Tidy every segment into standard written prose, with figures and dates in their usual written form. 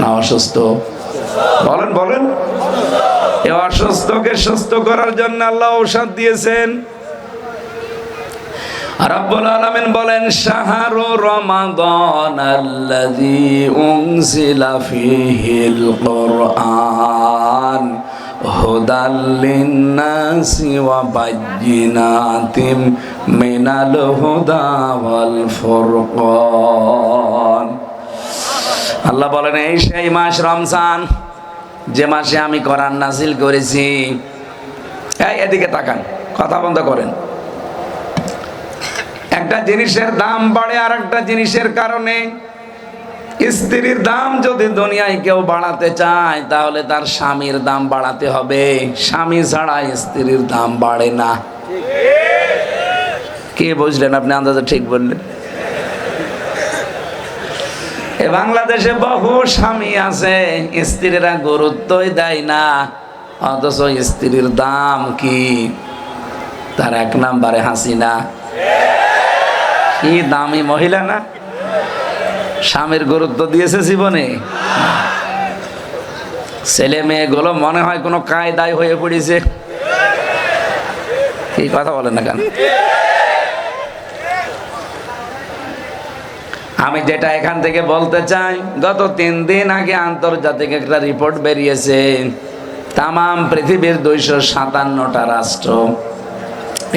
না অসুস্থ? বলেন বলেন। এই অসুস্থকে সুস্থ করার জন্য আল্লাহ ঔষধ দিয়েছেন। রাব্বুল আলামিন বলেন, শাহরু রমাদান আল্লাযী উনজিলা ফীহিল কুরআন হুদাল লিন-নাসি ওয়া বায়্যিনাতিম মিনাল হুদা ওয়াল ফুরকান। আল্লাহ বলেন, এই সেই মাস রমজান, যে মাসে আমি কোরআন নাযিল করেছি। এদিকে তাকান, কথা বন্ধ করেন। একটা জিনিসের দাম বাড়ে আর একটা জিনিসের কারণে। স্ত্রীর দাম যদি দুনিয়ায় কেউ বাড়াতে চায়, তাহলে তার স্বামীর দাম বাড়াতে হবে। স্বামী ছাড়া স্ত্রীর দাম বাড়ে না। কে বুঝলেন? আপনি আন্দাজে ঠিক বললেন। বাংলাদেশে বহু স্বামী আছে, স্ত্রীরা গুরুত্বই দেয় না, অথচ স্ত্রীর দাম কি? তার এক নাম্বারে হাসিনা। কি দামি মহিলা না? স্বামীর গুরুত্ব দিয়েছে জীবনে? ছেলে মেয়েগুলো মনে হয় কোনো কায়দায় হয়ে পড়েছে। কি কথা বলেন না কেন? আমি যেটা এখান থেকে বলতে চাই, গত 3 দিন আগে আন্তর্জাতিক একটা রিপোর্ট বেরিয়েছে। তামাম পৃথিবীর 257টা রাষ্ট্র,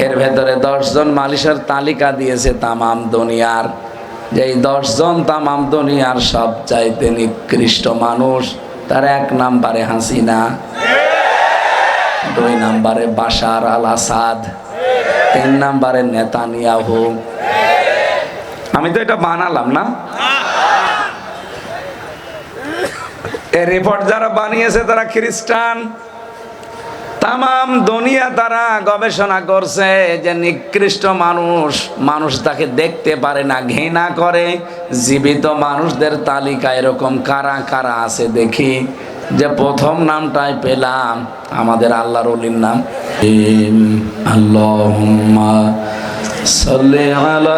এর ভেতরে 10 জন মালিশের তালিকা দিয়েছে তামাম দুনিয়ার। যেই 10 জন তামাম দুনিয়ার সবচাইতে নিকৃষ্ট মানুষ, তার 1 নাম্বারে হাসিনা, 2 নাম্বারে বাশার আল আসাদ, 3 নাম্বারে নেতানিয়াহু। আমি তো এটা বানালাম না, এই রিপোর্ট যারা বানিয়েছে তারা খ্রিস্টান। তামাম দুনিয়া তারা গবেষণা করছে যে নিকৃষ্ট মানুষ, মানুষ তাকে দেখতে পারে না, ঘৃণা করে। জীবিত মানুষদের তালিকা এরকম কারা কারা আছে দেখি। যে প্রথম নামটাই পেলাম আমাদের আল্লাহর ওলির নাম। আল্লাহুম্মা সাল্লি আলা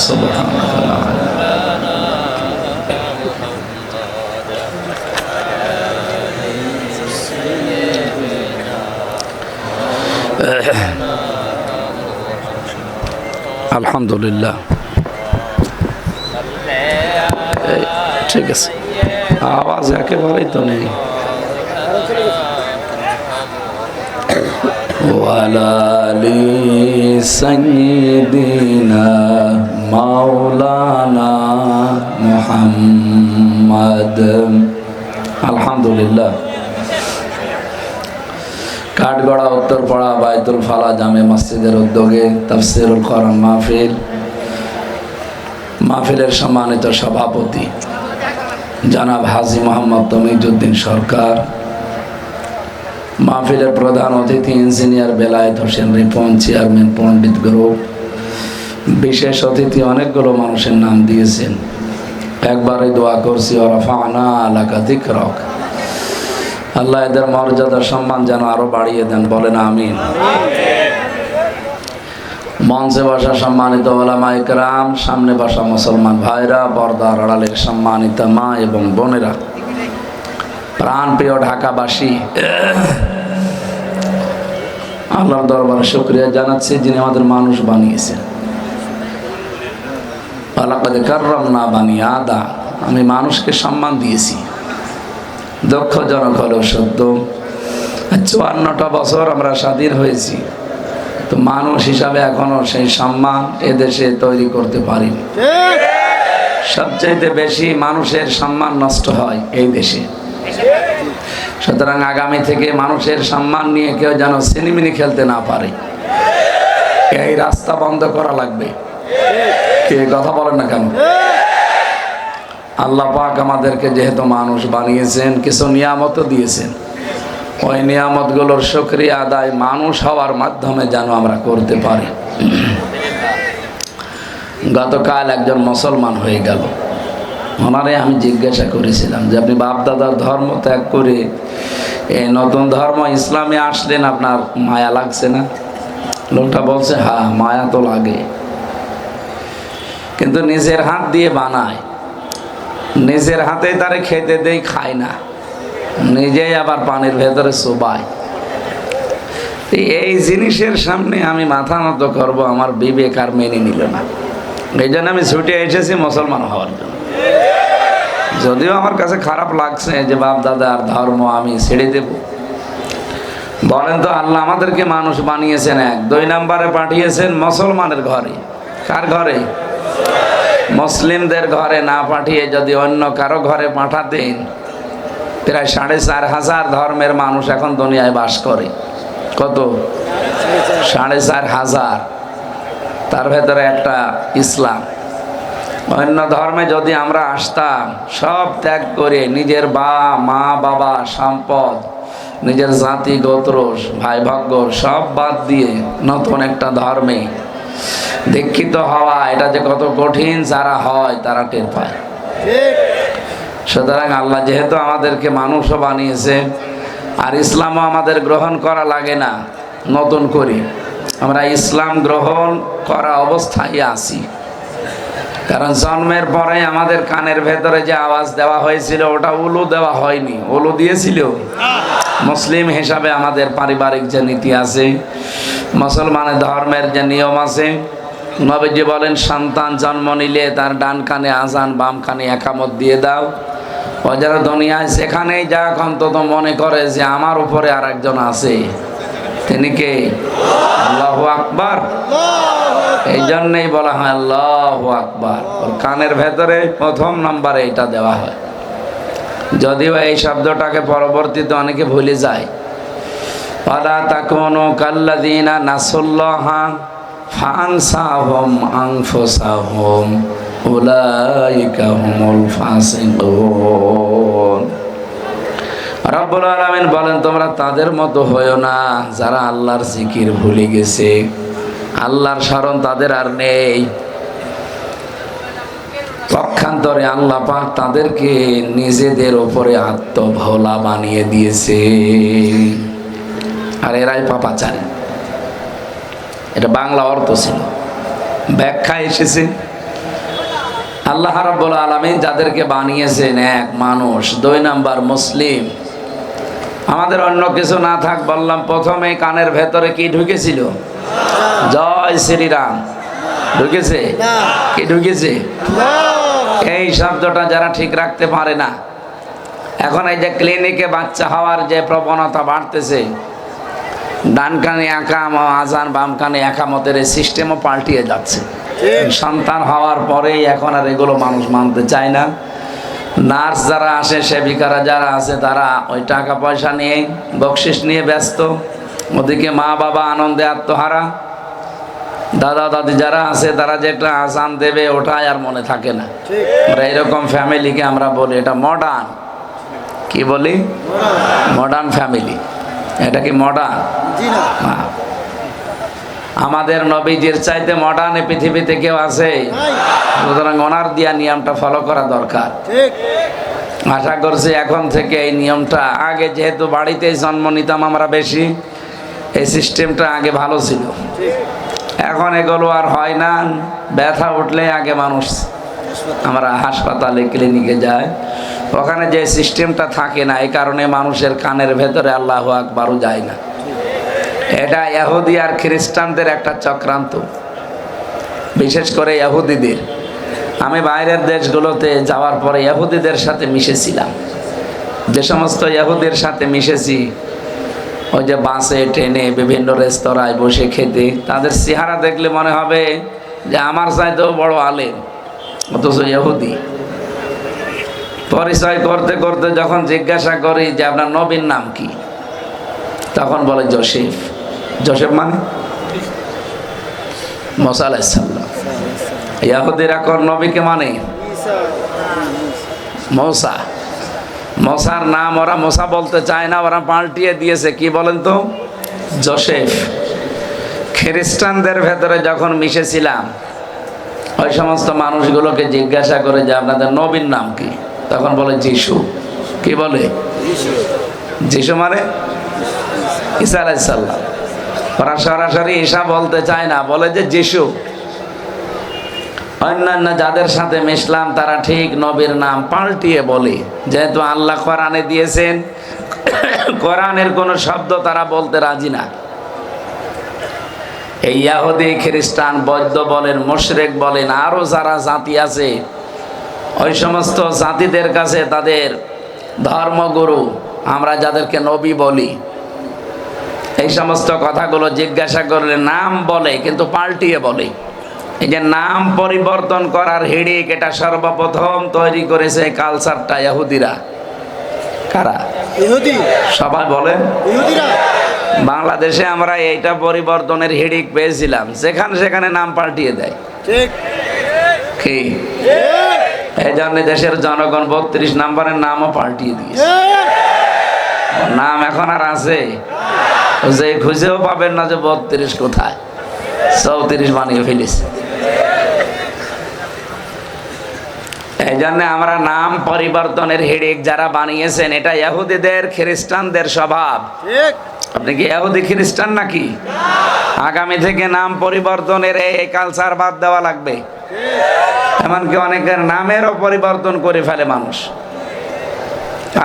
সুবহানাল্লাহ। আলহামদুলিল্লাহ, ঠিক আছে। আওয়াজ একেবারেই তো নেই। ওয়ালালি সাইয়্যিদিনা মাওলানা মুহাম্মদ। আলহামদুলিল্লাহ। কাঠগড়া উত্তরপাড়া বাইতুল ফালা জামে মসজিদের উদ্যোগে তাফসিরুল কোরআন মাহফিলের সম্মানিত সভাপতি জনাব হাজী মোহাম্মদ তমিজউদ্দিন সরকার, মাহফিলের প্রধান অতিথি ইঞ্জিনিয়ার বেলায়েত হোসেন রিপন, চেয়ারম্যান পণ্ডিত গ্রুপ, বিশেষ অতিথি অনেকগুলো মানুষের নাম দিয়েছেন। একবারে দোয়া করছি, ওয়ারাফা'না লাকা যিকরাক। আল্লাহ এদের মর্যাদা সম্মান যেন আরো বাড়িয়ে দেন, বলেন আমিন। মঞ্চে বসা সম্মানিত ওলামা ইকরাম, সামনে বসা মুসলমান ভাইরা, পর্দার আড়ালের সম্মানিত মা এবং বোনেরা, প্রাণপ্রিয় ঢাকাবাসী, আল্লাহর দরবারে শুকরিয়া জানাচ্ছি যিনি আমাদের মানুষ বানিয়েছেন। ওয়ালাকাদ কাররামনা বানি আদম, আমি মানুষকে সম্মান দিয়েছি। দুঃখজনক হলেও সত্য, 54টা বছর আমরা স্বাধীন হয়েছি, তো মানুষ হিসাবে এখনো সেই সম্মান এদেশে তৈরি করতে পারিনি। সবচাইতে বেশি মানুষের সম্মান নষ্ট হয় এই দেশে। সুতরাং আগামী থেকে মানুষের সম্মান নিয়ে কেউ যেন সিনেমিনি খেলতে না পারে, এই রাস্তা বন্ধ করা লাগবে। কে কথা বলেন না কেন? আল্লাহ পাক আমাদেরকে যেহেতু মানুষ বানিয়েছেন, কিছু নিয়ামতও দিয়েছেন, ওই নিয়ামতগুলোর শুকরিয়া আদায় মানুষ হওয়ার মাধ্যমে যেন আমরা করতে পারি। গতকাল একজন মুসলমান হয়ে গেল, ওনারে আমি জিজ্ঞাসা করেছিলাম যে আপনি বাপ দাদার ধর্ম ত্যাগ করে এই নতুন ধর্ম ইসলামে আসলেন, আপনার মায়া লাগছে না? লোকটা বলছে হ্যাঁ মায়া তো লাগে, কিন্তু নিজের হাত দিয়ে বানায়, নিজের হাতে তারে খেতে দেই, খায় না, নিজেই আবার পানির ভেতরে চোবায়। এই জিনিসের সামনে আমি মাথা নত করব, আমার বিবেক আর মেনে নিল না। এই জন্য আমি ছুটে এসেছি মুসলমান হওয়ার জন্য। যদিও আমার কাছে খারাপ লাগছে যে বাপ দাদার ধর্ম আমি ছেড়ে দেব। বলেন তো, আল্লাহ আমাদেরকে মানুষ বানিয়েছেন এক, 2 নম্বরে পাঠিয়েছেন মুসলমানের ঘরে। কার ঘরে? মুসলিমদের ঘরে না পাঠিয়ে যদি অন্য কারো ঘরে পাঠাতেন, প্রায় 4,500 ধর্মের মানুষ এখন দুনিয়ায় বাস করে। কত? 4,500। তার ভেতরে একটা ইসলাম। অন্য ধর্মে যদি আমরা আসতাম, সব ত্যাগ করে নিজের মা বাবা, সম্পদ, নিজের জাতি গোত্র, ভাই ভাগ্য সব বাদ দিয়ে নতুন একটা ধর্মে দীক্ষিত হওয়া, এটা যে কত কঠিন যারা হয় তারা টের পায়। সুতরাং আল্লাহ যেহেতু আমাদেরকে মানুষও বানিয়েছে, আর ইসলামও আমাদের গ্রহণ করা লাগে না নতুন করে, আমরা ইসলাম গ্রহণ করা অবস্থায় আছি। কারণ জন্মের পরে আমাদের কানের ভেতরে যে আওয়াজ দেওয়া হয়েছিল ওটা উলু দেওয়া হয়নি। উলু দিয়েছিল মুসলিম হিসাবে আমাদের পারিবারিক যে নীতি আছে, মুসলমানের ধর্মের যে নিয়ম আছে। নবীজি বলেন, সন্তান জন্ম নিলে তার ডান কানে আজান, বাম কানে একামত দিয়ে দাও। ও যারা দুনিয়ায় সেখানেই যাক, অন্তত মনে করে যে আমার উপরে আর একজন আছে। তিনি কে? আল্লাহু আকবার। এই জন্যই বলা হয় আল্লাহু আকবার। ওর কানের ভেতরে 1 নম্বরে এটা দেওয়া হয়। যদিও এই শব্দটাকে পরবর্তীতে অনেকে ভুলে যায়। ওয়ালা তাকুনু কাল্লাযীনা নাসুল্লাহা ফানসাহুম আনফুসাহুম উলাইকা হুমুল ফাসিকুন। রব্বুল আলামিন বলেন, তোমরা তাদের মতো হয়ো না যারা আল্লাহর জিকির ভুলে গেছে। আল্লাহর স্মরণ তাদের আর নেই। পক্ষান্তরে আল্লাহ পাক তাদেরকে নিজেদের উপরে আত্মভোলা বানিয়ে দিয়েছে। আর এরাই পাপাচারী। এটা বাংলা অর্থ ছিল, ব্যাখ্যা এসেছে। আল্লাহ রাব্বুল আলামিন যাদেরকে বানিয়েছেন, 1 মানুষ, 2 নাম্বার মুসলিম। আমাদের অন্য কিছু না থাক, বললাম প্রথমে কানের ভেতরে কি ঢুকেছিল? জয় শ্রীরাম ঢুকেছে? কি ঢুকেছে? এই শব্দটা যারা ঠিক রাখতে পারে না, এখন এই যে ক্লিনিকে বাচ্চা হওয়ার যে প্রবণতা বাড়তেছে, ডান কানে একাম আজান, বাম কানে একামতের এই সিস্টেমও পাল্টিয়ে যাচ্ছে। সন্তান হওয়ার পরেই এখন আর এগুলো মানুষ মানতে চায় না। নার্স যারা আসে, সেবিকারা যারা আছে, তারা ওই টাকা পয়সা নিয়ে, বকশিস নিয়ে ব্যস্ত। ওদিকে মা বাবা আনন্দে আত্মহারা। দাদা দাদি যারা আছে তারা যেটা আজান দেবে ওটাই আর মনে থাকে না। আমরা এরকম ফ্যামিলিকে আমরা বলি এটা মডার্ন। কি বলি? Modern family. এটা কি মডার্ন? আমাদের নবীজির চাইতে মডার্ন এই পৃথিবীতে কেউ আছে? সুতরাং ওনার দিয়া নিয়মটা ফলো করা দরকার। আশা করছি এখন থেকে এই নিয়মটা, আগে যেহেতু বাড়িতে জন্ম নিতাম আমরা বেশি, এই সিস্টেমটা আগে ভালো ছিল। এখন এগুলো আর হয় না। ব্যথা উঠলে আগে মানুষ আমরা হাসপাতালে, ক্লিনিকে যায়, ওখানে যে সিস্টেমটা থাকে না, এই কারণে মানুষের কানের ভেতরে আল্লাহু আকবারও যায় না। এটা ইহুদি আর খ্রিস্টানদের একটা চক্রান্ত, বিশেষ করে ইহুদিদের। আমি বাইরের দেশগুলোতে যাওয়ার পরে ইহুদিদের সাথে মিশেছিলাম। যে সমস্ত ইহুদির সাথে মিশেছি, ওই যে বাসে, ট্রেনে, বিভিন্ন রেস্তোরাঁয় বসে খেতে, তাদের চেহারা দেখলে মনে হবে যে আমার চাইতেও বড় আলেম, অথচ ইহুদি। পরিচয় করতে করতে যখন জিজ্ঞাসা করি যে আপনার নবীর নাম কি, তখন বলে জোসেফ। জোসেফ মানে মুসা আলাইহিস সালাম। ইহুদিরা কোন নবীকে মানে? মুসা। মুসার নাম ওরা মুসা বলতে চায় না, ওরা পাল্টিয়ে দিয়েছে। কি বলেন তো? জোসেফ। খ্রিস্টানদের ভেতরে যখন মিশেছিলাম, ওই সমস্ত মানুষগুলোকে জিজ্ঞাসা করে যে আপনাদের নবীর নাম কি, তখন বলে যিশু। কি বলে? যিশু মানে ঈসা আলাইহিস সালাম। ওরা সরাসরি ঈসা বলতে চায় না, বলে যে যিশু। অন্যান্য যাদের সাথে মিশলাম তারা ঠিক নবীর নাম পাল্টিয়ে বলে, যেহেতু আল্লাহ কোরআনে দিয়েছেন, কোরআনের কোনো শব্দ তারা বলতে রাজি না। এই ইহুদি, খ্রিস্টান, বৌদ্ধ বলেন, মুশরিক বলেন, আরো যারা জাতি আছে, ওই সমস্ত জাতিদের কাছে তাদের ধর্মগুরু, আমরা যাদেরকে নবী বলি, এই সমস্ত কথাগুলো জিজ্ঞাসা করলে নাম বলে, কিন্তু পাল্টিয়ে বলে। এই যে নাম পরিবর্তন করার হিড়িক, এটা সর্বপ্রথম তৈরি করেছে কালচারটা ইহুদিরা। কারা? ইহুদি। সবাই বলেন ইহুদিরা। বাংলাদেশে আমরা এইটা পরিবর্তনের হিড়িক পেয়েছিলাম, যেখানে সেখানে নাম পাল্টিয়ে দেয়। ঠিক কি? এই জন্য দেশের জনগণ 32 নম্বরের নামও পাল্টিয়ে দিয়েছে। নাম এখন আর আছে? যে খুঁজেও পাবেন না যে 32 কোথায়, 34 বানিয়ে ফেলেছে। এই জন্য আমরা নাম পরিবর্তনের হিড়িক যারা বানিয়েছেন, এটা ইহুদিদের, খ্রিস্টানদের স্বভাব। আপনি কি ইহুদি খ্রিস্টান নাকি? আগামী থেকে নাম পরিবর্তনের এই কালচার বাদ দেওয়া লাগবে। এমনকি অনেকের নামেরও পরিবর্তন করে ফেলে মানুষ।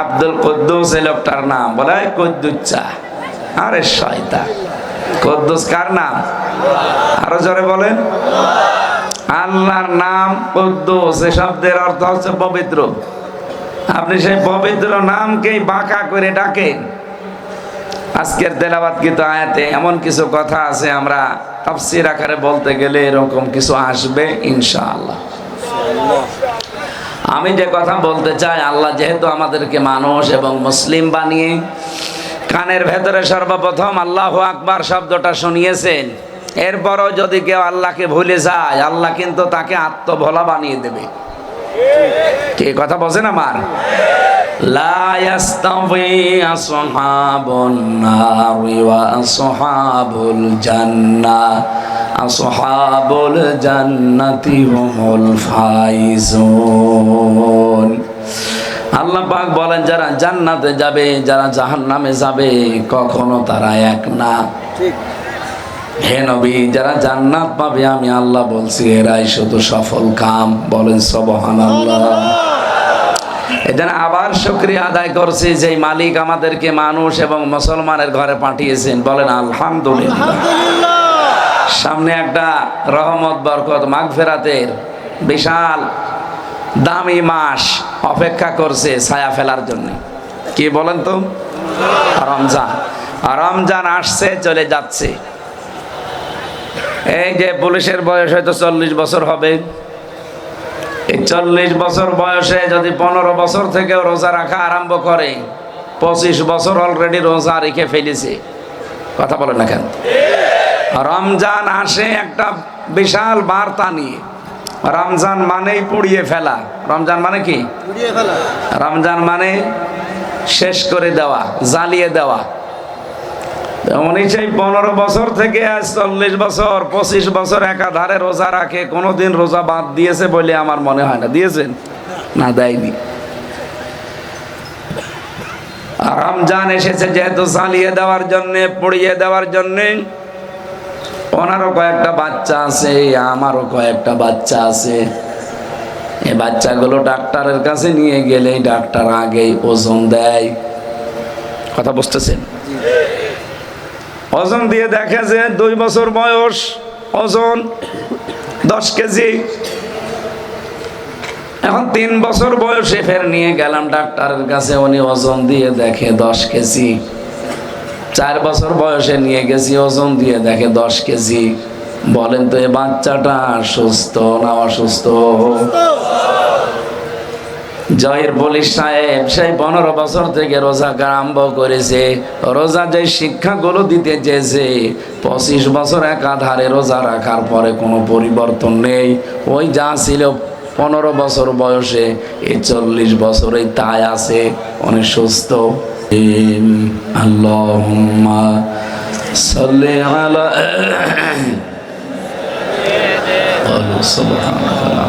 আব্দুল কুদ্দুস এই লোকটার নাম বলে কুদ্দুচ্চা। আরে শয়তান, কুদ্দুস কার নাম? আরো জোরে বলেন। আল্লাহর নাম কুদ্দুস, এই শব্দের অর্থ হচ্ছে পবিত্র। আপনি সেই পবিত্র নামকেই বাঁকা করে ডাকেন। আজকের তেলাওয়াতকৃত আয়াতে এমন কিছু কথা আছে, আমরা তাফসীর আকারে বলতে গেলে এরকম কিছু আসবে ইনশাআল্লাহ। আমি যে কথা বলতে চাই, আল্লাহ যেহেতু আমাদেরকে মানুষ এবং মুসলিম বানিয়ে কানের ভেতরে সর্বপ্রথম আল্লাহু আকবার শব্দটা শুনিয়েছেন, এরপরও যদি কেউ আল্লাহকে ভুলে যায়, আল্লাহ কিন্তু তাকে আত্মভোলা বানিয়ে দেবে। কি কথা বলছেন আমার? লা ইয়াস্তাওয়ি আসহাবুন নারি ওয়া আসহাবুল জান্নাহ, আসহাবুল জান্নাতি হুমুল ফাইজুন। আল্লাহ পাক বলেন, যারা জান্নাতে যাবে, যারা জাহান্নামে যাবে, কখনো তারা এক না। ঠিক। হে নবী, যারা জান্নাত পাবে আমি আল্লাহ বলছি এরাই শুধু সফল কাম। বলেন সুবহানাল্লাহ। এজন্য আবার শুকরিয়া আদায় করছি যে মালিক আমাদেরকে মানুষ এবং মুসলমানের ঘরে পাঠিয়েছেন। বলেন আলহামদুলিল্লাহ। সামনে একটা রহমত, বরকত, মাগফিরাতের বিশাল দামি মাস অপেক্ষা করছে ছায়া ফেলার জন্য। কি বলেন তো? রমজান। রমজান আসছে, চলে যাচ্ছে। এই যে পুলিশের বয়স হয়তো 40 বছর হবে, এই 40 বছর বয়সে যদি 15 বছর থেকেও রোজা রাখা আরম্ভ করে, 25 বছর অলরেডি রোজা রেখে ফেলেছে। কথা বলেন না কেন? রমজান আসে একটা বিশাল বার্তা নিয়ে। রমজান মানেই পুড়িয়ে ফেলা। রমজান মানে কি? পুড়িয়ে ফেলা। রমজান মানে শেষ করে দেওয়া, জ্বালিয়ে দেওয়া। উনি সেই 15 বছর থেকে আজ 40 বছর, 25 বছর একাধারে রোজা রাখে। কোনোদিন রোজা বাদ দিয়েছে বলে আমার মনে হয় না। দিয়েছেন? না, দেয়নি। রমজান এসেছে যেহেতু জ্বালিয়ে দেওয়ার জন্যে, পুড়িয়ে দেওয়ার জন্যে। ওনারও কয়েকটা বাচ্চা আছে, আমারও কয়েকটা বাচ্চা আছে। এই বাচ্চাগুলো ডাক্তারের কাছে নিয়ে গেলে ডাক্তার আগেই ওজন দেয়। কথা বুঝতেছেন? ওজন দিয়ে দেখে যে 2 বছর বয়স, ওজন 10 কেজি। এখন 3 বছর বয়সে ফের নিয়ে গেলাম ডাক্তারের কাছে, উনি ওজন দিয়ে দেখে 10 কেজি। 4 বছর বয়সে নিয়ে গেছি, ওজন দিয়ে দেখে 10 কেজি। বলেন তো এই বাচ্চাটা সুস্থ না অসুস্থ? জয়ের পুলিশ সাহেব সেই 15 বছর থেকে রোজা আরম্ভ করেছে। রোজা যে শিক্ষাগুলো দিতে চেয়েছে, 25 বছর একাধারে রোজা রাখার পরে কোনো পরিবর্তন নেই। ওই যা ছিল 15 বছর বয়সে, এই 40 বছরে তাই আছে। অনেক সুস্থ। আল্লাহুম্মা সাল্লি আলা সুবহানাল্লাহ।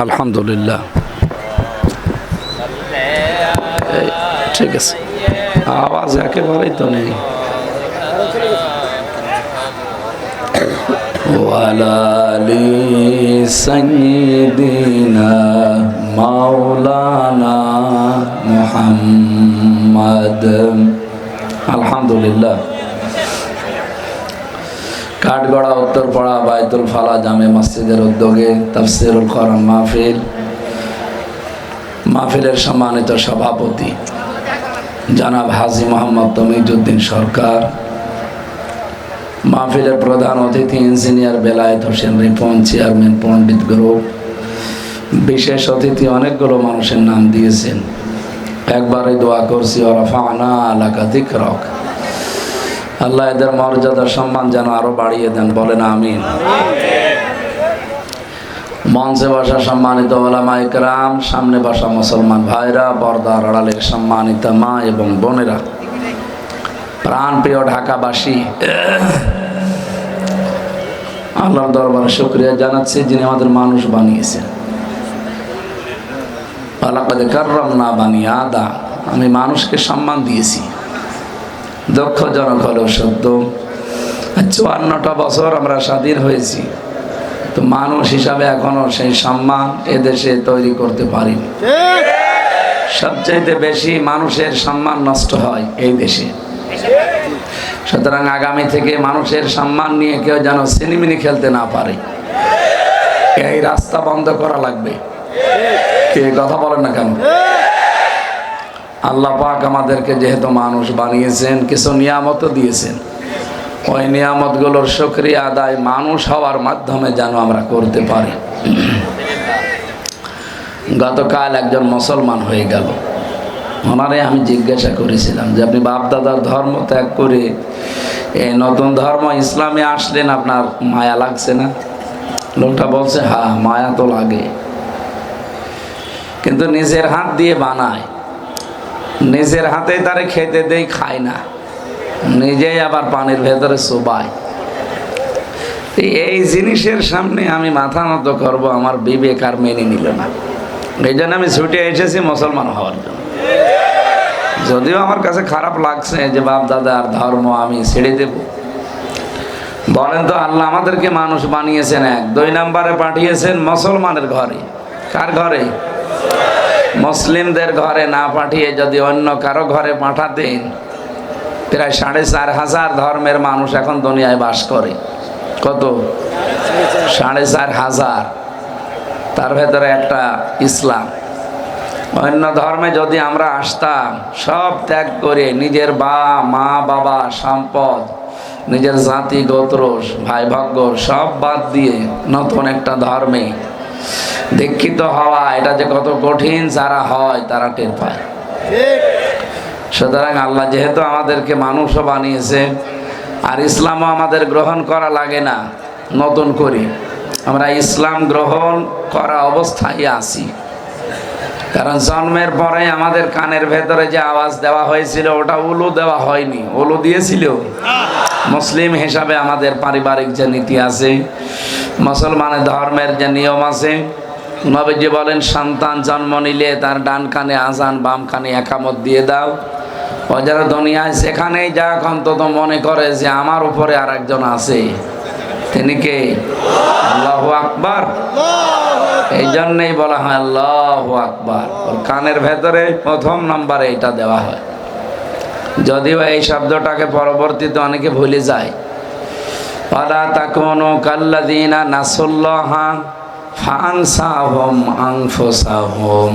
আলহামদুলিল্লাহ। ঠিক আছে, আওয়াজ একেবারেই তো নেই। ওয়ালালি সাইয়্যিদিনা মাওলানা মুহাম্মদ। আলহামদুলিল্লাহ। কাঠগড়া উত্তরপাড়া বাইতুল ফালা জামে মসজিদের উদ্যোগে তাফসীরুল কোরআন মাহফিলের সম্মানিত সভাপতি জনাব হাজী মোহাম্মদ তমিজউদ্দিন সরকার, মাহফিলের প্রধান অতিথি ইঞ্জিনিয়ার বেলায়েত হোসেন রিপন, চেয়ারম্যান পণ্ডিত গ্রুপ, বিশেষ অতিথি অনেকগুলো মানুষের নাম দিয়েছেন। একবারে দোয়া করছি ওয়ারাফা'না লাকা যিকরাক, আল্লাহ এদের মর্যাদা সম্মান যেন আরো বাড়িয়ে দেন, বলেন আমিন। মঞ্চে বসা সম্মানিত ওলামায়ে কেরাম, সামনে বসা মুসলমান ভাইরা, পর্দার আড়ালের সম্মানিত মা এবং বোনেরা, প্রাণপ্রিয় ঢাকাবাসী, আল্লাহর দরবারে শুকরিয়া জানাচ্ছি যিনি আমাদের মানুষ বানিয়েছেন। ওয়ালাকাদ কাররামনা বানি আদম, আমি মানুষকে সম্মান দিয়েছি। দুঃখজনক হলেও সত্য, 54টা বছর আমরা স্বাধীন হয়েছি, তো মানুষ হিসাবে এখনো সেই সম্মান এদেশে তৈরি করতে পারিনি। সবচাইতে বেশি মানুষের সম্মান নষ্ট হয় এই দেশে। সুতরাং আগামী থেকে মানুষের সম্মান নিয়ে কেউ যেন সিনেমিনি খেলতে না পারে, এই রাস্তা বন্ধ করা লাগবে। কে কথা বলেন না কেন? আল্লাহ পাক আমাদেরকে যেহেতু মানুষ বানিয়েছেন, কিছু নিয়ামতও দিয়েছেন, ওই নিয়ামতগুলোর শুকরিয়া আদায় মানুষ হওয়ার মাধ্যমে যেন আমরা করতে পারি। গতকাল একজন মুসলমান হয়ে গেল, ওনারে আমি জিজ্ঞাসা করেছিলাম যে আপনি বাপদাদার ধর্ম ত্যাগ করে এই নতুন ধর্ম ইসলামে আসলেন, আপনার মায়া লাগছে না? লোকটা বলছে হ্যাঁ মায়া তো লাগে, কিন্তু নিজের হাত দিয়ে বানায়, নিজের হাতেই তারে খেতে দেই, খায় না, নিজেই আবার পানির ভেতরে চোবায়। এই জিনিসের সামনে আমি মাথা নত করবো, আমার বিবেক আর মেনে নিল না। এই জন্য আমি ছুটে এসেছি মুসলমান হওয়ার জন্য। যদিও আমার কাছে খারাপ লাগছে যে বাপ দাদার ধর্ম আমি ছেড়ে দেব। বলেন তো, আল্লাহ আমাদেরকে মানুষ বানিয়েছেন এক, 2 নম্বরে পাঠিয়েছেন মুসলমানের ঘরে। কার ঘরে? মুসলিমদের ঘরে না পাঠিয়ে যদি অন্য কারো ঘরে পাঠাতেন, প্রায় 4,500 ধর্মের মানুষ এখন দুনিয়ায় বাস করে। কত? 4,500। তার ভেতরে একটা ইসলাম। অন্য ধর্মে যদি আমরা আসতাম, সব ত্যাগ করে নিজের মা বাবা, সম্পদ, নিজের জাতি গোত্র, ভাই ভাগ্য সব বাদ দিয়ে নতুন একটা ধর্মে দীক্ষিত হওয়া, এটা যে কত কঠিন যারা হয় তারা টের পায়। সুতরাং আল্লাহ যেহেতু আমাদেরকে মানুষও বানিয়েছে, আর ইসলামও আমাদের গ্রহণ করা লাগে না নতুন করে, আমরা ইসলাম গ্রহণ করা অবস্থায় আছি। কারণ জন্মের পরে আমাদের কানের ভেতরে যে আওয়াজ দেওয়া হয়েছিল ওটা উলু দেওয়া হয়নি। উলু দিয়েছিল মুসলিম হিসাবে আমাদের পারিবারিক যে নীতি আছে, মুসলমানের ধর্মের যে নিয়ম আছে, নবীজি বলেন সন্তান জন্ম নিলে তার ডান কানে আজান, বাম কানে একামত দিয়ে দাও। ও যারা দুনিয়ায় সেখানেই যাক, অন্তত মনে করে যে আমার উপরে আর একজন আছে, তিনি কে? আল্লাহু আকবার। এই জন্যই বলা হয় আল্লাহু আকবার। ওর কানের ভেতরে 1 নম্বরে এটা দেওয়া হয়। যদিও এই শব্দটাকে পরবর্তীতে অনেকে ভুলে যায়। ওয়ালা তাকুনু কাল্লাযীনা নাসুল্লাহা ফাআনসাহুম আনফুসাহুম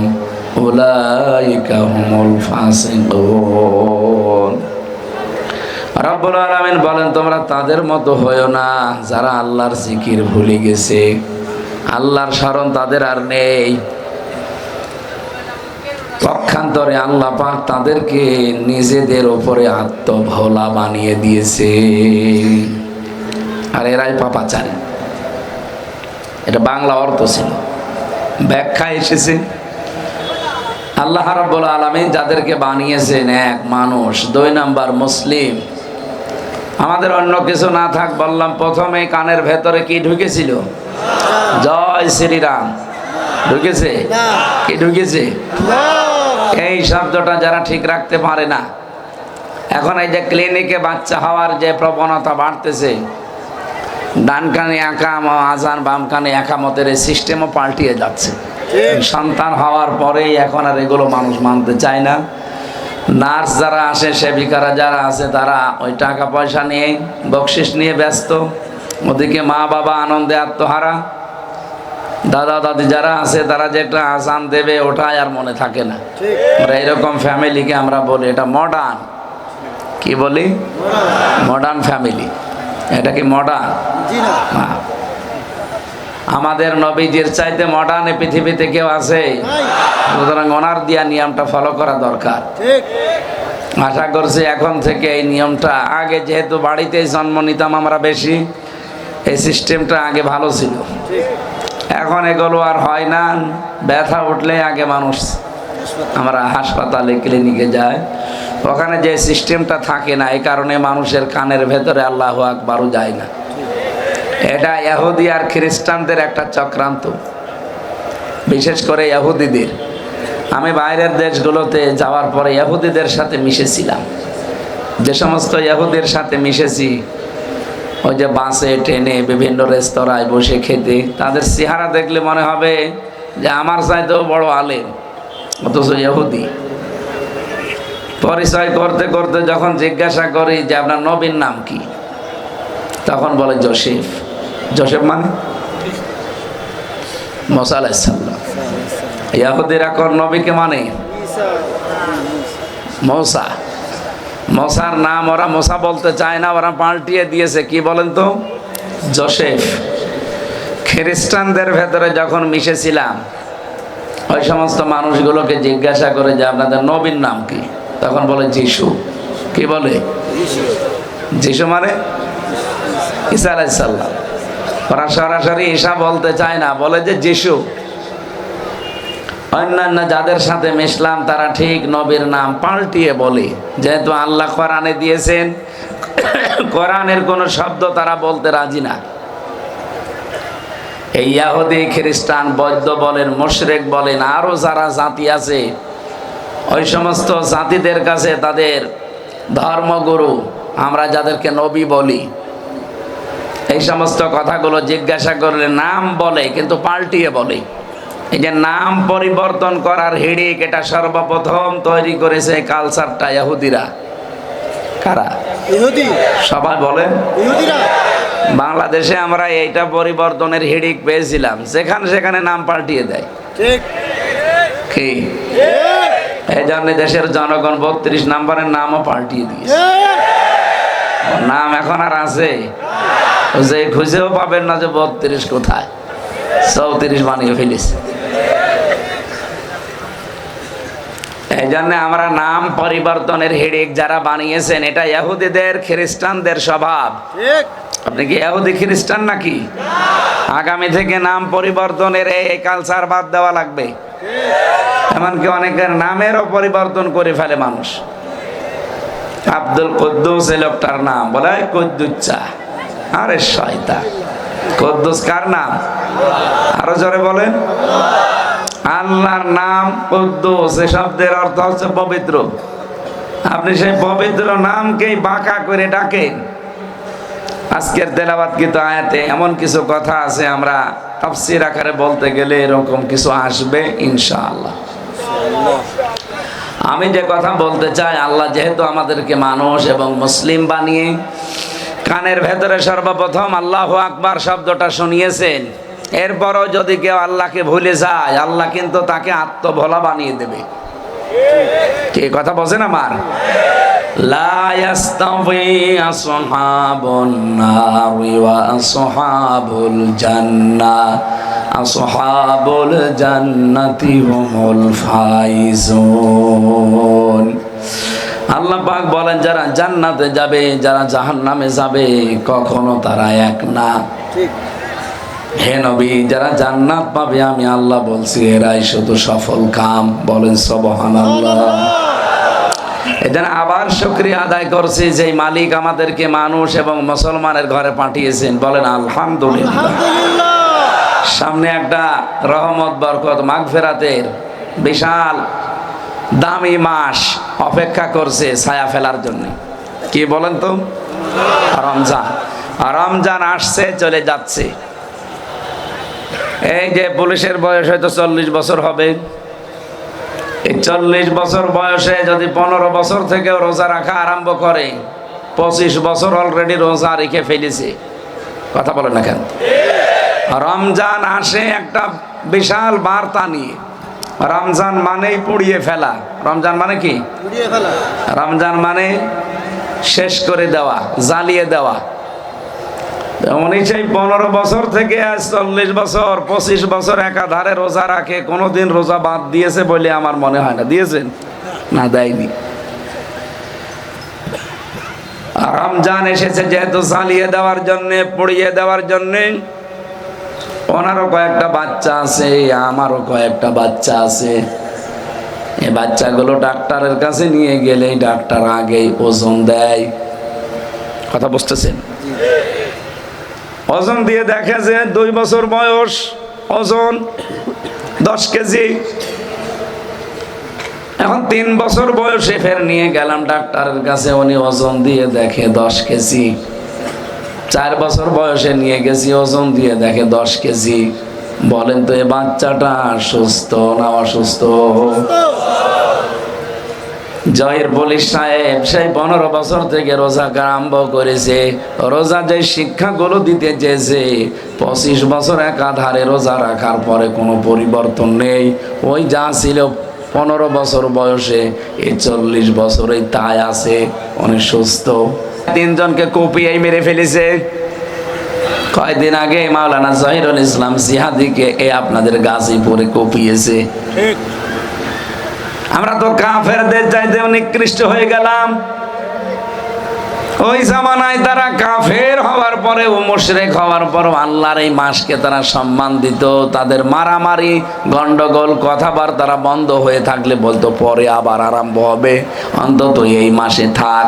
উলাইকা হুমুল ফাসিকুন। রব্বুল আলামিন বলেন, তোমরা তাদের মতো হয়ো না যারা আল্লাহর জিকির ভুলে গেছে, আল্লাহর স্মরণ তাদের আর নেই। পক্ষান্তরে আল্লাহ পাক তাদেরকে নিজেদের উপরে আত্মভোলা বানিয়ে দিয়েছে, আর এরাই পাপাচারী। এটা বাংলা অর্থ ছিল, ব্যাখ্যা এসেছে। আল্লাহ রাব্বুল আলামিন যাদেরকে বানিয়েছেন, 1 মানুষ, 2 নাম্বার মুসলিম। আমাদের অন্য কিছু না থাক, বললাম প্রথমে কানের ভেতরে কি ঢুকেছিল? জয় শ্রীরাম ঢুকেছে? কি ঢুকেছে? এই শব্দটা যারা ঠিক রাখতে পারে না, এখন এই যে ক্লিনিকে বাচ্চা হওয়ার যে প্রবণতা বাড়তেছে, ডান কানে একাম আজান, বাম কানে একামতের এই সিস্টেমও পাল্টিয়ে যাচ্ছে। সন্তান হওয়ার পরেই এখন আর এগুলো মানুষ মানতে চায় না। নার্স যারা আসে, সেবিকারা যারা আছে, তারা ওই টাকা পয়সা নিয়ে, বকশিস নিয়ে ব্যস্ত। ওদিকে মা বাবা আনন্দে আত্মহারা। দাদা দাদি যারা আছে, তারা যে একটা আজান দেবে ওটাই আর মনে থাকে না। আমরা এরকম ফ্যামিলিকে আমরা বলি এটা মডার্ন। কি বলি? Modern family. এটা কি মডার্ন? আমাদের নবীজির চাইতে মডার্ন পৃথিবীতে কেউ আছে? সুতরাং ওনার দিয়া নিয়মটা ফলো করা দরকার। আশা করছি এখন থেকে এই নিয়মটা, আগে যেহেতু বাড়িতেই জন্ম নিতাম আমরা বেশি, এই সিস্টেমটা আগে ভালো ছিল। এখন এগুলো আর হয় না। ব্যথা উঠলে আগে মানুষ আমরা হাসপাতালে ক্লিনিকে যায়, ওখানে যে সিস্টেমটা থাকে না, এই কারণে মানুষের কানের ভেতরে আল্লাহু আকবারও যায় না। এটা ইহুদি আর খ্রিস্টানদের একটা চক্রান্ত, বিশেষ করে ইহুদিদের। আমি বাইরের দেশগুলোতে যাওয়ার পরে ইহুদিদের সাথে মিশেছিলাম। যে সমস্ত ইহুদির সাথে মিশেছি, ওই যে বাসে ট্রেনে বিভিন্ন রেস্তোরাঁয় বসে খেতে, তাদের চেহারা দেখলে মনে হবে যে আমার চাইতেও বড় আলেম, অথচ ইহুদি। পরিচয় করতে করতে যখন জিজ্ঞাসা করি যে আপনার নবীর নাম কি, তখন বলে জোসেফ। জোসেফ মানে মুসা আলাইহিস সালাম। ইহুদিরা কোন নবীকে মানে? মুসা। মুসার নাম ওরা মুসা বলতে চায় না, ওরা পাল্টিয়ে দিয়েছে। কি বলেন তো? জোসেফ। খ্রিস্টানদের ভেতরে যখন মিশেছিলাম, ওই সমস্ত মানুষগুলোকে জিজ্ঞাসা করে যে আপনাদের নবীর নাম কি, তখন বলে যিশু। কি বলে? যিশু মানে ঈসা আলাইহিস সালাম। ওরা সরাসরি ঈসা বলতে চায় না, বলে যে যিশু। অন্যান্য যাদের সাথে মিশলাম তারা ঠিক নবীর নাম পাল্টিয়ে বলে, যেহেতু আল্লাহ কোরআনে দিয়েছেন, কোরআনের কোনো শব্দ তারা বলতে রাজি না। এই ইহুদি, খ্রিস্টান, বৌদ্ধ বলেন, মুশরিক বলেন, আরো যারা জাতি আছে, ওই সমস্ত জাতিদের কাছে তাদের ধর্মগুরু, আমরা যাদেরকে নবী বলি, এই সমস্ত কথাগুলো জিজ্ঞাসা করলে নাম বলে, কিন্তু পাল্টিয়ে বলে। এই যে নাম পরিবর্তন করার হিড়িক, এটা সর্বপ্রথম তৈরি করেছে কালচারটা ইহুদিরা। কারা? ইহুদি। সবাই বলেন ইহুদিরা। বাংলাদেশে আমরা এইটা পরিবর্তনের হিড়িক পেয়েছিলাম, যেখানে সেখানে নাম পাল্টিয়ে দেয়। ঠিক কি? এই জন্য দেশের জনগণ 32 নম্বরের নামও পাল্টিয়ে দিয়েছে। নাম এখন আর আছে? যে খুঁজেও পাবেন না যে 32 কোথায়, 34 বানিয়ে ফেলেছে। এই জন্য আমরা নাম পরিবর্তনের হিড়িক যারা বানিয়েছেন, এটা ইহুদিদের, খ্রিস্টানদের স্বভাব। আপনি কি ইহুদি খ্রিস্টান নাকি? আগামী থেকে নাম পরিবর্তনের এই কালচার বাদ দেওয়া লাগবে। এমনকি অনেকের নামেরও পরিবর্তন করে ফেলে মানুষ। আব্দুল কুদ্দুস এই লোকটার নাম বলে কুদ্দুচ্চা। আরে শয়তান, কুদ্দুস কার নাম? আরো জোরে বলেন। আল্লাহর নাম কুদ্দুস, এই শব্দের অর্থ হচ্ছে পবিত্র। আপনি সেই পবিত্র নামকেই বাঁকা করে ডাকেন। আজকের তেলাওয়াতকৃত আয়াতে এমন কিছু কথা আছে, আমরা তাফসীর আকারে বলতে গেলে এরকম কিছু আসবে ইনশাআল্লাহ। আমি যে কথা বলতে চাই, আল্লাহ যেহেতু আমাদেরকে মানুষ এবং মুসলিম বানিয়ে কানের ভেতরে সর্বপ্রথম আল্লাহু আকবার শব্দটা শুনিয়েছেন, এরপরও যদি কেউ আল্লাহকে ভুলে যায়, আল্লাহ কিন্তু তাকে আত্মভোলা বানিয়ে দেবে। কি কথা বলছেন আমার? লা ইয়াস্তাওয়ি আসহাবুন নারি ওয়া আসহাবুল জান্নাহ, আসহাবুল জান্নাতি হুমুল ফাইজুন। আল্লাহ পাক বলেন, যারা জান্নাতে যাবে, যারা জাহান্নামে যাবে, কখনো তারা এক না। ঠিক। হে নবী, যারা জান্নাত পাবে আমি আল্লাহ বলছি এরাই শুধু সফল কাম। বলেন সুবহানাল্লাহ। এজন্য আবার শুকরিয়া আদায় করছি যে মালিক আমাদেরকে মানুষ এবং মুসলমানের ঘরে পাঠিয়েছেন। বলেন আলহামদুলিল্লাহ। সামনে একটা রহমত, বরকত, মাগফিরাতের বিশাল দামি মাস অপেক্ষা করছে ছায়া ফেলার জন্য। কি বলেন তো? রমজান। রমজান আসছে, চলে যাচ্ছে। এই যে পুলিশের বয়স হয়তো 40 বছর হবে, এই 40 বছর বয়সে যদি 15 বছর থেকে রোজা রাখা আরম্ভ করে, 25 বছর অলরেডি রোজা রেখে ফেলেছে। কথা বলে না কেন? রমজান আসে একটা বিশাল বার্তা নিয়ে। রমজান মানেই পুড়িয়ে ফেলা। রমজান মানে কি? রমজান মানে শেষ করে দেওয়া, জ্বালিয়ে দেওয়া। উনি সেই 15 বছর থেকে আজ 40 বছর 25 বছর একাধারে রোজা রাখে, কোনোদিন রোজা বাদ দিয়েছে বলে আমার মনে হয় না। দিয়েছেন? না, দেয়নি। রমজান এসেছে যেহেতু জ্বালিয়ে দেওয়ার জন্যে, পুড়িয়ে দেওয়ার জন্যে। ওনারও কয়েকটা বাচ্চা আছে, আমারও কয়েকটা বাচ্চা আছে। এই বাচ্চাগুলো ডাক্তারের কাছে নিয়ে গেলে ডাক্তার আগেই ওজন দেয়। কথা বুঝতেছেন? ওজন দিয়ে দেখে যে 2 বছর বয়স, ওজন 10 কেজি। এখন 3 বছর বয়সে ফের নিয়ে গেলাম ডাক্তারের কাছে, উনি ওজন দিয়ে দেখে 10 কেজি। 4 বছর বয়সে নিয়ে গেছি, ওজন দিয়ে দেখে 10 কেজি। বলেন তো, এ বাচ্চাটা সুস্থ না অসুস্থ? জয়ের পুলিশ সাহেব সেই 15 বছর থেকে রোজা আরম্ভ করেছে। রোজা যে শিক্ষাগুলো দিতে চেয়েছে, 25 বছর একাধারে রোজা রাখার পরে কোনো পরিবর্তন নেই। ওই যা ছিল 15 বছর বয়সে, এই 40 বছরে তাই আছে। অনেক সুস্থ। 3 জনকে কুপিয়ে মেরে ফেলেছে। কয়েকদিন আগে মাওলানা জহিরুল ইসলাম জিহাদিকে আপনাদের গাজীপুরে কুপিয়েছে। আমরা তো কাফেরদের চাইতে নিকৃষ্ট হয়ে গেলাম। ওই জামানায় তারা কাফের হওয়ার পরেও, মুশরিক হওয়ার পরেও আল্লাহর এই মাসকে তারা সম্মান দিত। তাদের মারামারি, গন্ডগোল, কথাবার্তা বন্ধ হয়ে থাকলে বলতো পরে আবার আরম্ভ হবে, অন্তত এই মাসে থাক।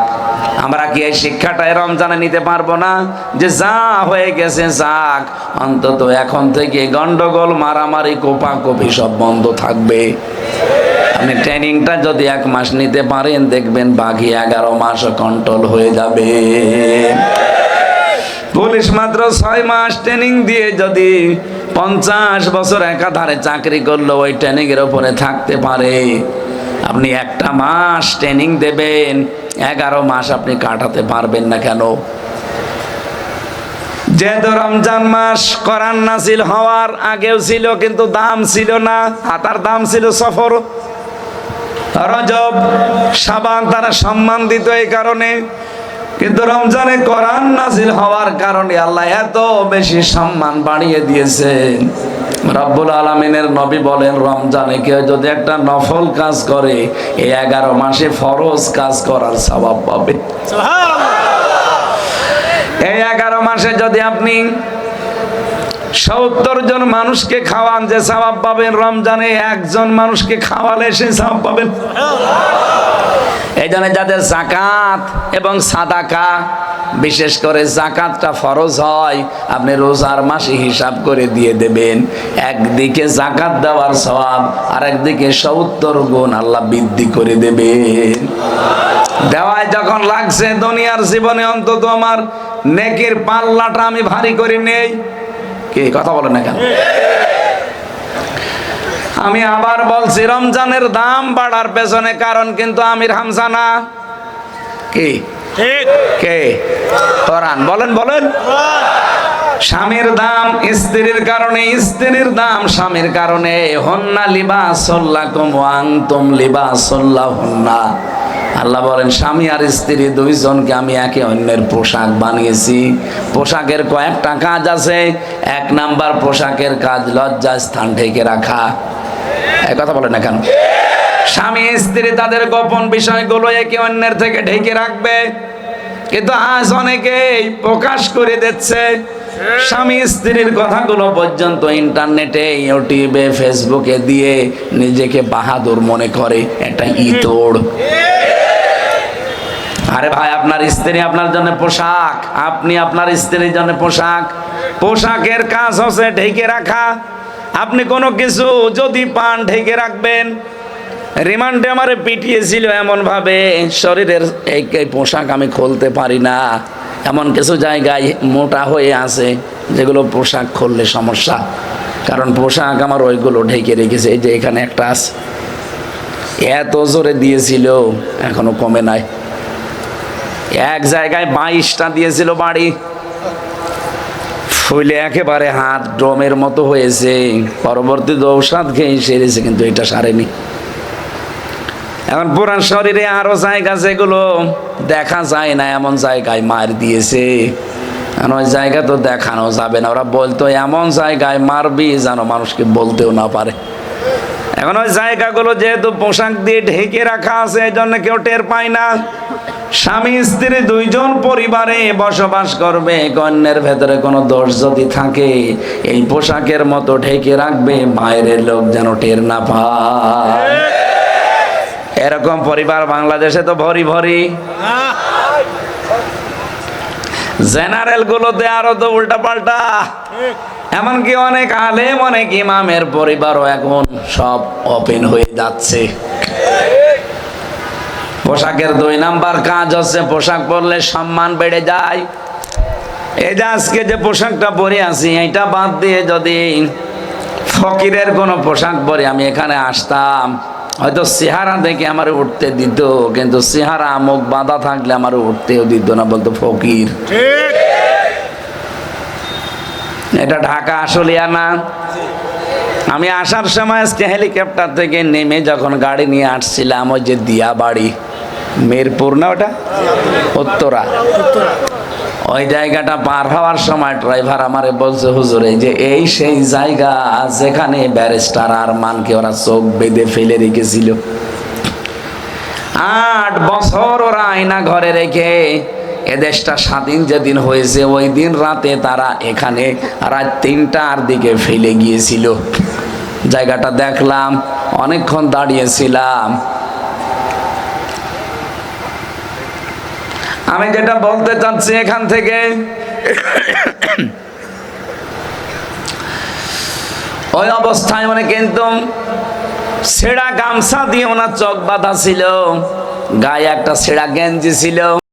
আমরা কি এই শিক্ষাটাই রমজানে নিতে পারবো না? যে যা হয়ে গেছে যাক, অন্তত এখন থেকে গন্ডগোল, মারামারি, কোপাকুপি সব বন্ধ থাকবে। আপনি ট্রেনিংটা যদি 1 মাস নিতে পারেন, দেখবেন বাকি 11 মাস কন্ট্রোল হয়ে যাবে। পুলিশ মাত্র 6 মাস ট্রেনিং দিয়ে যদি 50 বছর একাধারে চাকরি করলো, ওই ট্রেনিং এর উপরে থাকতে পারে। আপনি 1টা মাস ট্রেনিং দেবেন, 11 মাস আপনি কাটাতে পারবেন না কেন? যেহেতু রমজান মাস কোরআন নাযিল হওয়ার আগেও ছিল, কিন্তু দাম ছিল না। তার দাম ছিল সফর, রজব, শাবান। তারা সম্মান দিত এই কারণে। কিন্তু রমজানে কোরআন নাযিল হওয়ার কারণে আল্লাহ এত বেশি সম্মান বাড়িয়ে দিয়েছেন। রব্বুল আলামিনের নবী বলেন, রমজানে কেউ যদি একটা নফল কাজ করে, এই 11 মাসে ফরজ কাজ করার সওয়াব পাবে। এই 11 মাসে যদি আপনি 70 জন মানুষকে খাওয়ান, যে সওয়াব পাবেন, রমজানে 1 জন মানুষকে খাওয়ালে সে সওয়াব পাবেন। এই জন্য যাদের যাকাত এবং সাদাকা, বিশেষ করে যাকাতটা ফরজ হয়, আপনি রোজার মাসে হিসাব করে দিয়ে দেবেন। একদিকে যাকাত দেওয়ার সওয়াব, আর একদিকে 70 গুণ আল্লাহ বৃদ্ধি করে দেবেন। দেওয়ায় যখন লাগছে, দুনিয়ার জীবনে অন্তত আমার নেকির পাল্লাটা আমি ভারী করে নেই। কি কথা বলেন না কেন? আমি আবার বলছি, রমজানের দাম বাড়ার পেছনে কারণ কিন্তু আমির হামজা না। কি কে? কোরআন। বলেন বলেন। স্বামীর দাম স্ত্রীর কারণে, স্ত্রীর দাম স্বামীর কারণে। হন্না লিবাসুল লাকুম ওয়া আনতুম লিবাসুল লাহুন্না। আল্লাহ বলেন, স্বামী আর স্ত্রী 2 জনকে আমি একে অন্যের পোশাক বানিয়েছি। পোশাকের কয়েকটা কাজ আছে। 1 নাম্বার পোশাকের কাজ লজ্জা স্থান ঢেকে রাখা। এই কথা বলেন না কেন? স্বামী স্ত্রী তাদের গোপন বিষয়গুলো একে অন্যের থেকে ঢেকে রাখবে, কিন্তু আজ অনেকেই প্রকাশ করে দিচ্ছে। স্বামী স্ত্রীর কথাগুলো পর্যন্ত ইন্টারনেটে, ইউটিউবে, ফেসবুকে দিয়ে নিজেকে বাহাদুর মনে করে। এটা ইতর। আরে ভাই, আপনার স্ত্রী আপনার জন্য পোশাক, আপনি আপনার স্ত্রীর জন্য পোশাক। পোশাকের কাজ হচ্ছে ঢেকে রাখা। আপনি কোনো কিছু যদি পান, ঢেকে রাখবেন। রিমান্ডে আমারে পিটিয়েছিল এমন ভাবে, শরীরের এই পোশাক আমি খুলতে পারি না, এমন কিছু জায়গায় মোটা হয়ে আছে যেগুলো পোশাক খুললে সমস্যা, কারণ পোশাক আমার ওইগুলো ঢেকে রেখেছে। এই যে এখানে একটা আছে, এত জোরে দিয়েছিল এখনো কমে নাই। এক জায়গায় 22টা দিয়েছিল বাড়ি, ফুলে একেবারে হাত ড্রমের মতো হয়েছে। পরবর্তী ঔষধ খেয়ে সেরেছে, কিন্তু এটা সারেনি। এখন পুরান শরীরে আরো জায়গা যেগুলো দেখা যায় না, এমন জায়গায় মার দিয়েছে। ওই জায়গা তো দেখানো যাবে না, ওরা বলতো এমন জায়গায় মারবি যেন মানুষকে বলতেও না পারে। এখন ওই জায়গাগুলো যেহেতু পোশাক দিয়ে ঢেকে রাখা আছে, এই জন্য কেউ টের পায় না। স্বামী স্ত্রী দুইজন পরিবারে বসবাস করবে, কন্যার ভেতরে কোনো দোষ যদি থাকে এই পোশাকের মতো ঢেকে রাখবে, বাইরের লোক যেন টের না পায়। এরকম পরিবার বাংলাদেশে তো ভরি ভরি। জেনারেল গুলোতে আরো তো উল্টা পাল্টা। এমনকি অনেক আলেম, অনেক ইমামের পরিবারও এখন সব ওপেন হয়ে যাচ্ছে। পোশাকের 2 নাম্বার কাজ হচ্ছে পোশাক পরলে সম্মান বেড়ে যায়। এই যে আজকে যে পোশাকটা পরে আছি, এটা বাদ দিয়ে যদি ফকিরের কোনো পোশাক পরে আমি এখানে আসতাম, হয়তো চেহারা দেখে আমার উঠতে দিত, কিন্তু চেহারা মুখ বাঁধা থাকলে আমার উঠতেও দিত না, বলতো ফকির। এটা ঢাকা আশুলিয়া না। আমি আসার সময় আজকে হেলিকপ্টার থেকে নেমে যখন গাড়ি নিয়ে আসছিলাম, ওই যে দিয়া বাড়ি মিরপুর না, ওটা উত্তরা, ওই জায়গাটা পার হওয়ার সময় ড্রাইভার আমারে বলছে, হুজুর এই যে এই সেই জায়গা যেখানে ব্যারিস্টার আরমানকে ওরা চোখ বেঁধে ফেলে রেখেছিল। 8 বছর ওরা আয়না ঘরে রেখে এদেশটা স্বাধীন যেদিন হয়েছে ওই দিন রাতে তারা এখানে রাত 3টার দিকে ফেলে গিয়েছিল। জায়গাটা দেখলাম, অনেকক্ষণ দাঁড়িয়েছিলাম। আমি যেটা বলতে চাচ্ছি এখান থেকে, ওই অবস্থায় মানে কিন্তু ছেঁড়া গামছা দিয়ে ওনার চোখ বাঁধা ছিল, গায়ে একটা ছেঁড়া গেঞ্জি ছিল।